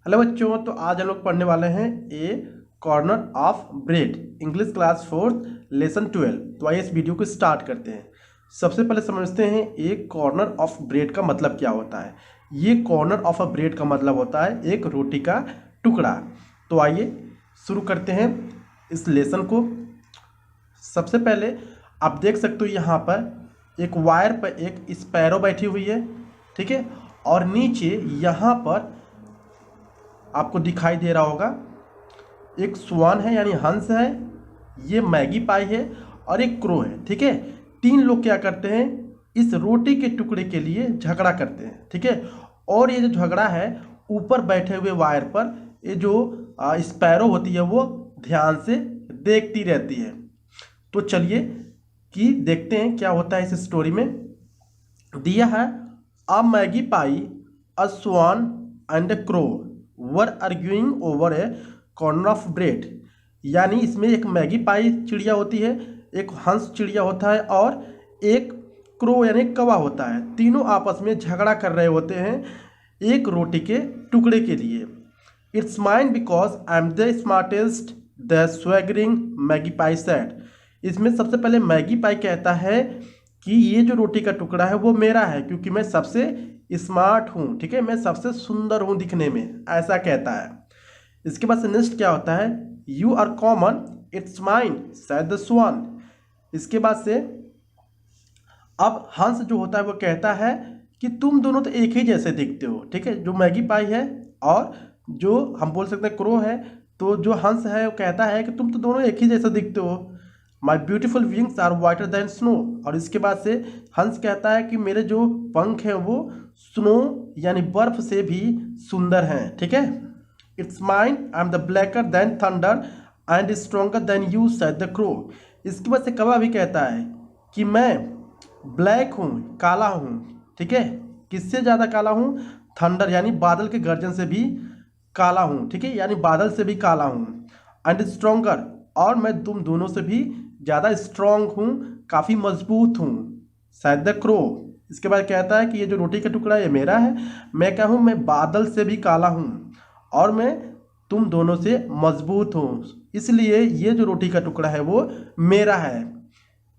Hello बच्चों, तो आज हम लोग पढ़ने वाले हैं a corner of bread, English class 4 lesson 12। तो आइए इस वीडियो को स्टार्ट करते हैं। सबसे पहले समझते हैं ए कॉर्नर ऑफ ब्रेड का मतलब क्या होता है। ये कॉर्नर ऑफ अ ब्रेड का मतलब होता है एक रोटी का टुकड़ा। तो आइए शुरू करते हैं इस लेसन को। सबसे पहले आप देख सकते हो यहाँ पर एक वायर पर एक स्पैरो बैठी हुई है, ठीक है। और नीचे यहाँ पर आपको दिखाई दे रहा होगा एक स्वान है यानी हंस है, ये मैगी पाई है और एक क्रो है, ठीक है। तीन लोग क्या करते हैं, इस रोटी के टुकड़े के लिए झगड़ा करते हैं, ठीक है। और ये जो झगड़ा है ऊपर बैठे हुए वायर पर ये जो स्पैरो होती है वो ध्यान से देखती रहती है। तो चलिए कि देखते हैं क्या होता है इस स्टोरी में। दिया है a magpie, a swan and a crow were arguing over a corner of bread. यानी इसमें एक मैगी पाई चिड़िया होती है, एक हंस चिड़िया होता है और एक क्रो यानी कौवा होता है। तीनों आपस में झगड़ा कर रहे होते हैं एक रोटी के टुकड़े के लिए। It's mine because I am the smartest, the swaggering magpie said. इसमें सबसे पहले मैगी पाई कहता है कि ये जो रोटी का टुकड़ा है वो मेरा है क्योंकि मैं सबसे स्मार्ट हूँ, ठीक है, मैं सबसे सुंदर हूँ दिखने में, ऐसा कहता है। इसके बाद से नेक्स्ट क्या होता है, you are common, it's mine said the swan. इसके बाद से अब हंस जो होता है वो कहता है कि तुम दोनों तो एक ही जैसे दिखते हो, ठीक है। जो मैगी पाई है और जो हम बोल सकते हैं क्रो है, तो जो हंस है वो कहता है कि तुम तो दोनों एक ही जैसे दिखते हो। My beautiful wings are whiter than snow. और इसके बाद से हंस कहता है कि मेरे जो पंख हैं वो स्नो यानी बर्फ से भी सुंदर हैं, ठीक है। It's mine I am the blacker than thunder and stronger than you said the crow. इसके बाद से कौवा भी कहता है कि मैं ब्लैक हूँ, काला हूँ, ठीक है। किससे ज़्यादा काला हूँ, थंडर यानी बादल के गर्जन से भी काला हूँ, ठीक है, यानी बादल से भी काला हूँ। एंड स्ट्रोंगर, और मैं तुम दोनों से भी ज़्यादा स्ट्रॉन्ग हूँ, काफ़ी मजबूत हूँ, शायद द क्रो। इसके बाद कहता है कि ये जो रोटी का टुकड़ा ये मेरा है, मैं क्या हूँ, मैं बादल से भी काला हूँ और मैं तुम दोनों से मजबूत हूँ, इसलिए ये जो रोटी का टुकड़ा है वो मेरा है।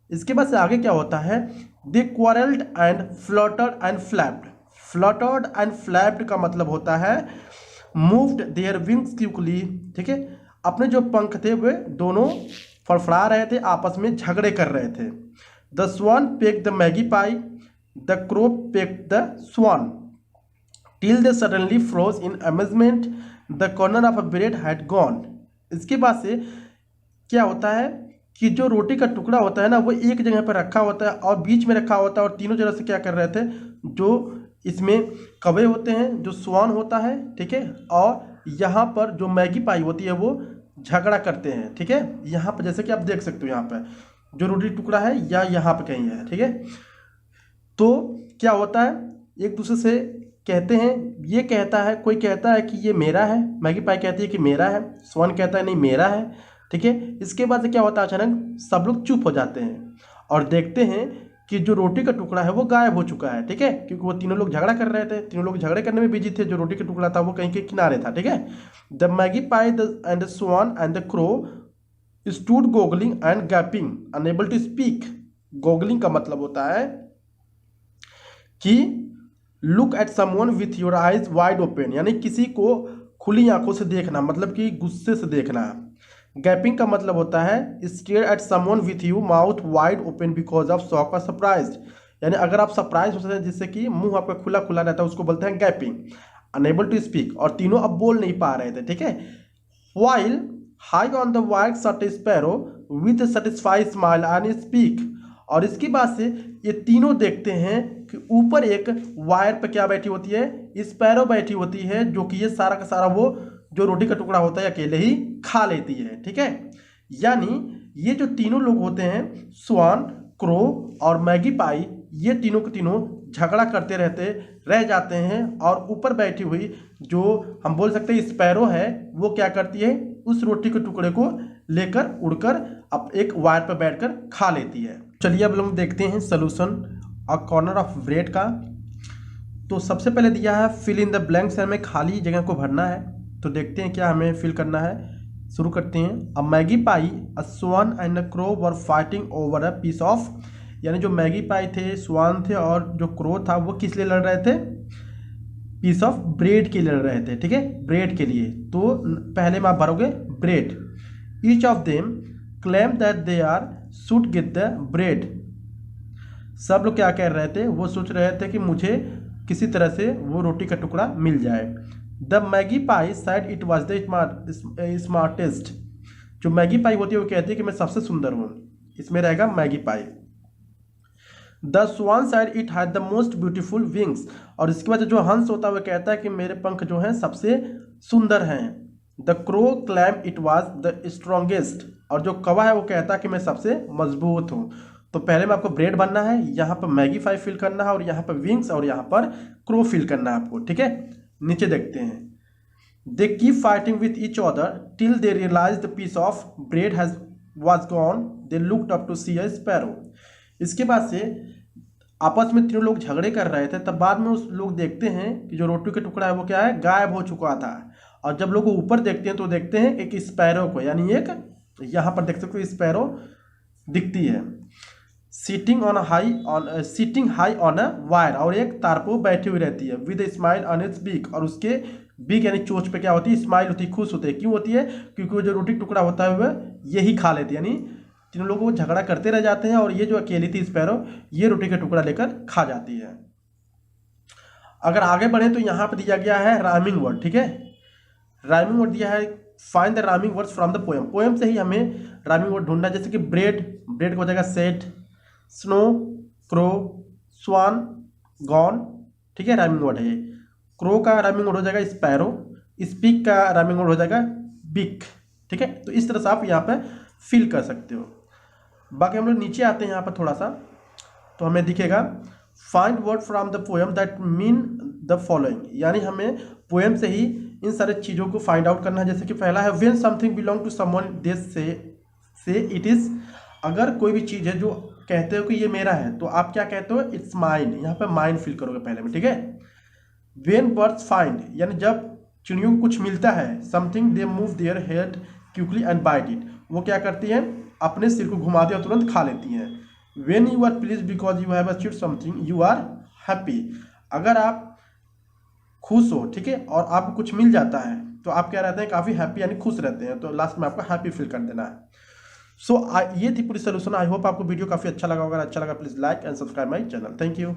इसके बाद से आगे क्या होता है, they quarrelled and fluttered and flapped. Fluttered and flapped का मतलब होता है मूव्ड देयर विंग्स क्विकली, ठीक है। अपने जो पंख थे वे दोनों फड़फड़ा रहे थे, आपस में झगड़े कर रहे थे। The swan peck the magpie, the crow peck the swan till they suddenly froze in amazement, the corner of a bread had gone. इसके बाद से क्या होता है कि जो रोटी का टुकड़ा होता है ना वो एक जगह पर रखा होता है और बीच में रखा होता है, और तीनों जगह से क्या कर रहे थे, जो इसमें कौवे होते हैं, जो स्वान होता है, ठीक है, और यहाँ पर जो मैगी पाई होती है वो झगड़ा करते हैं, ठीक है। यहाँ पर जैसे कि आप देख सकते हो यहाँ पर जो रोटी टुकड़ा है या यहाँ पर कहीं है, ठीक है। तो क्या होता है, एक दूसरे से कहते हैं, ये कहता है, कोई कहता है कि ये मेरा है, मैगी पाई कहती है कि मेरा है, स्वान कहता है नहीं मेरा है, ठीक है। इसके बाद से क्या होता है, अचानक सब लोग चुप हो जाते हैं और देखते हैं कि जो रोटी का टुकड़ा है वो गायब हो चुका है, ठीक है, क्योंकि वो तीनों लोग झगड़ा कर रहे थे, तीनों लोग झगड़े करने में बिजी थे। जो रोटी का टुकड़ा था वो कहीं के किनारे था, ठीक है। The magpie and the swan and the crow stood goggling and gaping unable to speak. Goggling का मतलब होता है कि look at someone with your eyes wide open, यानी किसी को खुली आंखों से देखना, मतलब कि गुस्से से देखना। गैपिंग का मतलब होता है stare at someone with you mouth wide open because of shock और सरप्राइज, यानी अगर आप सरप्राइज होते हैं जिससे कि मुंह आपका खुला खुला रहता है उसको बोलते हैं गैपिंग। अनेबल टू स्पीक, और तीनों अब बोल नहीं पा रहे थे, ठीक है। While high on the white sat sparrow with satisfied smile and speak. और इसके बाद से ये तीनों देखते हैं कि ऊपर एक वायर पर क्या बैठी होती है, स्पैरो बैठी होती है, जो कि ये सारा का सारा वो जो रोटी का टुकड़ा होता है अकेले ही खा लेती है, ठीक है। यानी ये जो तीनों लोग होते हैं, स्वान, क्रो और मैगी पाई, ये तीनों के तीनों झगड़ा करते रहते रह जाते हैं, और ऊपर बैठी हुई जो हम बोल सकते हैं स्पैरो है वो क्या करती है, उस रोटी के टुकड़े को लेकर उड़कर अब एक वायर पर बैठकर खा लेती है। चलिए अब हम देखते हैं solution a corner of bread का। तो सबसे पहले दिया है फिल इन द ब्लैंक्स, हमें खाली जगह को भरना है। तो देखते हैं क्या हमें फिल करना है। शुरू करते हैं। A magpie, a swan and a crow were fighting over a piece of, यानी जो मैगी पाई थे, स्वान थे और जो क्रो था वो किस लिए लड़ रहे थे? पीस ऑफ ब्रेड के लिए लड़ रहे थे। ठीक है, ब्रेड के लिए। तो पहले में आप भरोगे bread. Each of them claim that they are should get the bread. सब लोग क्या कह रहे थे? वो सोच रहे थे कि मुझे किसी तरह से वो रोटी का टुकड़ा मिल जाए। The Maggi pi side it was the smartest. जो मैगी पाई होती है वो कहती है कि मैं सबसे सुंदर हूँ। इसमें रहेगा magpie. The swan said it had the most beautiful wings. और इसके बाद जो हंस होता है वो कहता है कि मेरे पंख जो हैं सबसे सुंदर हैं। The crow claim it was the strongest. और जो कौवा है वो कहता है कि मैं सबसे मजबूत हूँ। तो पहले में आपको ब्रेड बनना है, यहाँ पर मैगी पाई फिल करना है और यहाँ पर विंग्स और यहाँ पर क्रो फिल करना है आपको। ठीक है, नीचे देखते हैं। They keep fighting with each other till they realise the piece of bread has was gone. They looked up to see a sparrow. इसके बाद से आपस में तीनों लोग झगड़े कर रहे थे, तब बाद में उस लोग देखते हैं कि जो रोटी का टुकड़ा है वो क्या है? गायब हो चुका था। और जब लोग ऊपर देखते हैं तो देखते हैं एक स्पैरो को, यानी एक यहाँ पर देख सकते हो स्पैरो दिखती है। Sitting high on a wire, और एक तार पर बैठी हुई रहती है। With smile on its beak, और उसके बीक यानी चोंच पे क्या होती है? स्माइल होती है, खुश होती है। क्यों होती है? क्योंकि वो जो रोटी टुकड़ा होता है वह यही खा लेती है। यानी तीनों लोग वो झगड़ा करते रह जाते हैं और ये जो अकेली थी स्पैरो, ये रोटी का टुकड़ा लेकर खा जाती है। अगर आगे बढ़े तो यहाँ पर दिया गया है राइमिंग वर्ड। ठीक है, राइमिंग वर्ड दिया है। Find the rhyming words from the poem. Poem से ही हमें राइमिंग वर्ड ढूंढना है। जैसे कि ब्रेड, ब्रेड का हो जाएगा सेट। स्नो, क्रो, स्वान, गॉन। ठीक है, राइमिंग वर्ड है ये। क्रो का राइमिंग वर्ड हो जाएगा स्पैरो। स्पीक का राइमिंग वर्ड हो जाएगा बिक। ठीक है, तो इस तरह से आप यहाँ पे फिल कर सकते हो। बाकी हम लोग नीचे आते हैं यहाँ पर थोड़ा सा, तो हमें दिखेगा find word from the poem that mean the following, यानी हमें पोएम से ही इन सारे चीज़ों को फाइंड आउट करना है। जैसे कि पहला है when something belong to someone they say it is. अगर कोई भी चीज़ है जो कहते हो कि ये मेरा है, तो आप क्या कहते हो? It's mine. यहाँ पे माइन फिल करोगे पहले में। ठीक है, व्हेन बर्ड्स फाइंड, यानी जब चिड़ियों को कुछ मिलता है, something they move their head quickly and bite it. वो क्या करती हैं? अपने सिर को घुमाती और तुरंत खा लेती हैं। When you are please because you have achieved something you are happy. अगर आप खुश हो, ठीक है, और आपको कुछ मिल जाता है तो आप क्या रहते हैं? काफ़ी हैप्पी यानी खुश रहते हैं। तो लास्ट में आपको हैप्पी फील कर देना है। सो ये थी पूरी सोल्यूशन। आई होप आपको वीडियो काफ़ी अच्छा लगा होगा। अच्छा लगा please like and subscribe my channel. Thank you.